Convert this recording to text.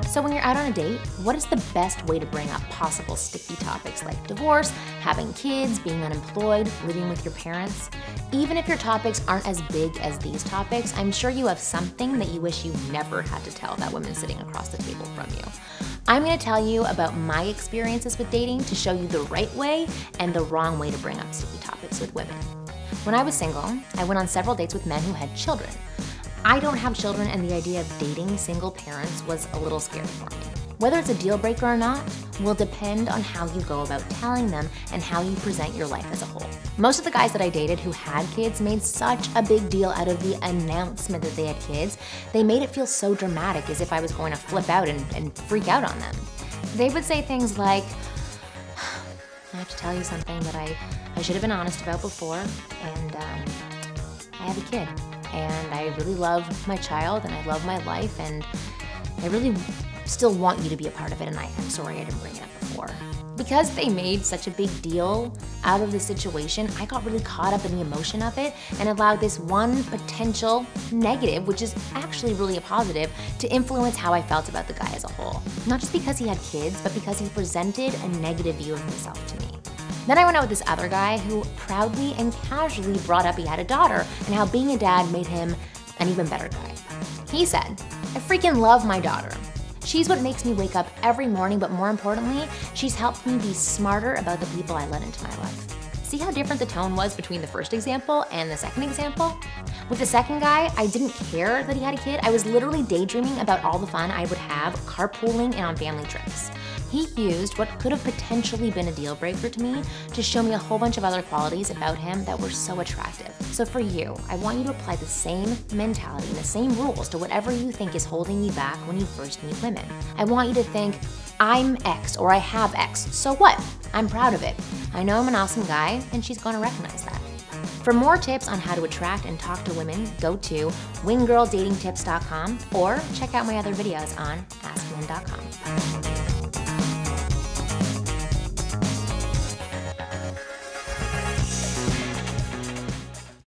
So when you're out on a date, what is the best way to bring up possible sticky topics like divorce, having kids, being unemployed, living with your parents? Even if your topics aren't as big as these topics, I'm sure you have something that you wish you never had to tell that woman sitting across the table from you. I'm gonna tell you about my experiences with dating to show you the right way and the wrong way to bring up sticky topics with women. When I was single, I went on several dates with men who had children. I don't have children, and the idea of dating single parents was a little scary for me. Whether it's a deal breaker or not will depend on how you go about telling them and how you present your life as a whole. Most of the guys that I dated who had kids made such a big deal out of the announcement that they had kids. They made it feel so dramatic, as if I was going to flip out and freak out on them. They would say things like, I have to tell you something that I should have been honest about before, and I have a kid. And I really love my child, and I love my life, and I really still want you to be a part of it, and I'm sorry I didn't bring it up before. Because they made such a big deal out of the situation, I got really caught up in the emotion of it and allowed this one potential negative, which is actually really a positive, to influence how I felt about the guy as a whole. Not just because he had kids, but because he presented a negative view of himself to me. Then I went out with this other guy who proudly and casually brought up he had a daughter and how being a dad made him an even better guy. He said, I freaking love my daughter. She's what makes me wake up every morning, but more importantly, she's helped me be smarter about the people I let into my life. See how different the tone was between the first example and the second example? With the second guy, I didn't care that he had a kid. I was literally daydreaming about all the fun I would have carpooling and on family trips. He used what could have potentially been a deal breaker to me to show me a whole bunch of other qualities about him that were so attractive. So for you, I want you to apply the same mentality and the same rules to whatever you think is holding you back when you first meet women. I want you to think, I'm X or I have X, so what? I'm proud of it. I know I'm an awesome guy, and she's gonna recognize that. For more tips on how to attract and talk to women, go to winggirldatingtips.com or check out my other videos on AskMen.com.